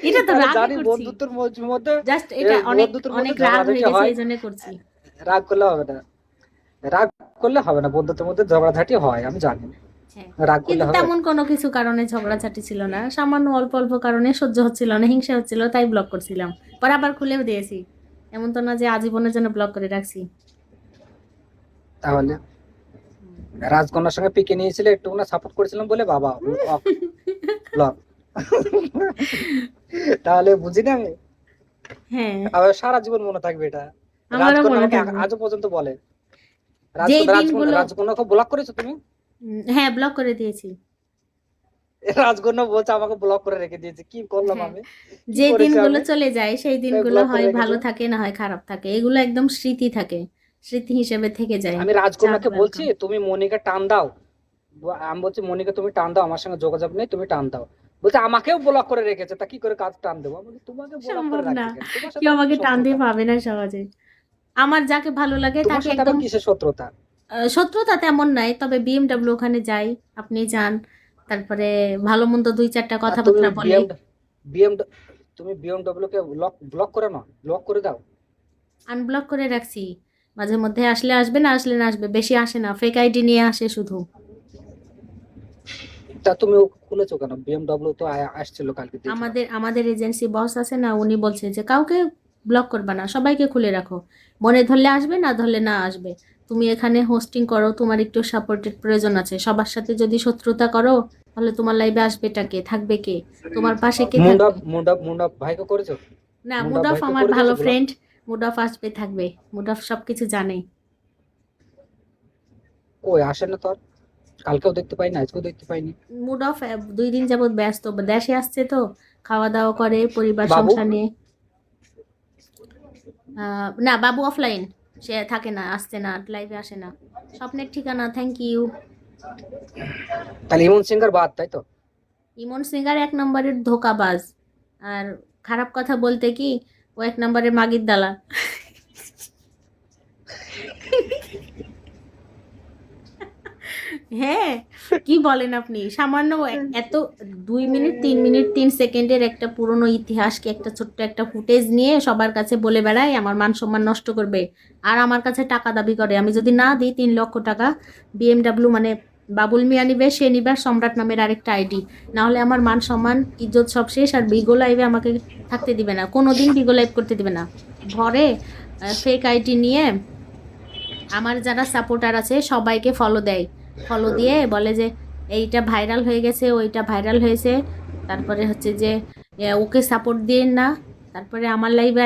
এটা তো আরে রাগে জানি করছি, বন্ধুত্বের মধ্যে জাস্ট এটা অনেক বন্ধুত্বের মধ্যে অনেক রাগ হয়ে ঝগড়াঝাটি গেছে হয়। এই জন্য করছি। রাগ করলে হবে না, রাগ করলে হবে না, বন্ধুত্বের মধ্যে ঝগড়াঝাটি হয় আমি জানি। হ্যাঁ, রাগ করলে কিন্তু হবে? তেমন কোনো কিছু কারণে ঝগড়াঝাটি ছিল না, সামান্য অল্প অল্প কারণে সহ্য হচ্ছিল না, হিংসা হচ্ছিল, তাই ব্লক করছিলাম। পরে আবার খুলেও দিয়েছি, এমন তো না যে আজীবনের জন্য ব্লক করে রাখছি। তাহলে হুম। রাজকন্যার সঙ্গে পিকে নিয়েছিলে, একটু না সাপোর্ট করেছিলাম বলে বাবা ব্লক। তাহলে বুঝি না আমি, হ্যাঁ, আবার সারা জীবন মনে থাকবে এটা। আমারও রাজকন্যা মনে আমাকে থাকবে। আজও পর্যন্ত বলে, যেই রাজকন্যা রাজকন্যা দিনগুলো রাজকন্যাকে ব্লক করেছো তুমি? হ্যাঁ, ব্লক করে দিয়েছি। রাজকন্যা বলছে আমাকে ব্লক করে রেখে দিয়েছে, কি করলাম হ্যাঁ, আমি, কি যে করেছি দিনগুলো আমি, চলে যায় সেই তাই দিনগুলো ব্লক করে হয় রেখেছে। ভালো থাকে না হয় খারাপ থাকে, এগুলো একদম স্মৃতি থাকে, স্মৃতি হিসেবে থেকে যায়। আমি চাঁদ রাজকন্যাকে বলছি ওয়েলকাম। তুমি মনিকে টান দাও, আমি বলছি মনিকে তুমি টান দাও, আমার সঙ্গে যোগাযোগ নেই, তুমি টান দাও। বলছে আমাকেও ব্লক করে রেখেছে, তা কি করে কাজ টান দেবো? আমি বলি, তোমাকে ব্লক করে সম্ভব না, রাখবে কেন, তোমার সাথে কেউ আমার কি আমাকে টান দিয়ে শত্রুতা? পাবে না সহজে। আমার যাকে ভালো লাগে তোমার তাকে সাথে আবার একদম কিসের শত্রুতা? শত্রুতা তেমন নাই, তবে বিএমডব্লিউ ওখানে যাই, আপনি যান, তারপরে ভালো মন্দ দুই চারটা আর তুমি কথাবার্তা বলে। বিএম বিএম তুমি বিএমডব্লিউ কে ব্লক করে নাও, ব্লক করে দাও। আনব্লক করে রাখছি, মাঝে মধ্যে আসলে আসবে, না আসলে না আসবে, বেশি আসে না, ফেক আইডি নিয়ে আসে শুধু। তা তুমি খুলেছো কেন? বিএমডব্লিউ তো আসছিল কালকে, দেখলাম। আমাদের আমাদের এজেন্সি বস আছে না, উনি বলছে যে কাউকে ব্লক করবা না, সবাইকে খুলে রাখো, মনে ধরলে আসবে, না ধরলে না আসবে। তুমি এখানে হোস্টিং করো, তোমার একটু সাপোর্টের প্রয়োজন আছে, সবার সাথে যদি শত্রুতা করো তাহলে তোমার লাইভে আসবেটা কে, থাকবে কে, তোমার পাশে কে মুন্ডা থাকবে? মুন্ডা মুন্ডা ভাইকে করেছো? না, মুন্ডা মুড অফ ভাইকে আমার করে ভালো দিয়েছো ব্লক? ফ্রেন্ড, মুড অফ আসবে, থাকবে, মুড অফ সবকিছু জানে। কই আসে না তো আর, কালকেও দেখতে পাইনি, আজকেও দেখতে পাইনি। মুড অফ 2 দিন যাবত ব্যস্ত, দেশে আসছে তো, খাওয়া দাওয়া করে পরিবার বাবু? সংসার নিয়ে। না, বাবু অফলাইন, সে থাকে না, আসছে না, লাইভে আসে না। স্বপ্নের ঠিকানা, থ্যাংক ইউ। তাহলে ইমন সিঙ্গার বাদ, তাই তো? ইমন সিঙ্গার 1 নম্বরের ধোকাবাজ, আর খারাপ কথা বলতে কি, ও 1 নম্বরের মাগির দালাল। হ্যাঁ, কি বলেন আপনি, সামান্য এত 2 মিনিট 3 মিনিট 3 সেকেন্ডের একটা পুরনো ইতিহাসকে একটা ছোট্ট একটা ফুটেজ নিয়ে সবার কাছে বলে বেড়ায় আমার মান সম্মান নষ্ট করবে, আর আমার কাছে টাকা দাবি করে, আমি যদি না দিই 3 লক্ষ টাকা, বিএমডাব্লিউ মানে বাবুল মিয়া নিবে, সে নিবে, আর সম্রাট নামের আরেকটা আইডি, না হলে আমার মান সম্মান ইজ্জত সব শেষ, আর বিগো লাইভে আমাকে থাকতে দিবে না, কোনোদিন বিগো লাইভ করতে দিবে না। ভরে ফেক আইডি নিয়ে আমার যারা সাপোর্টার আছে সবাইকে ফলো দেয়, ফলো দিয়ে বলে যে এইটা ভাইরাল হয়ে গেছে, ওইটা ভাইরাল হয়েছে, তারপরে হচ্ছে যে ওকে সাপোর্ট দিন না, তারপরে আমার লাইভে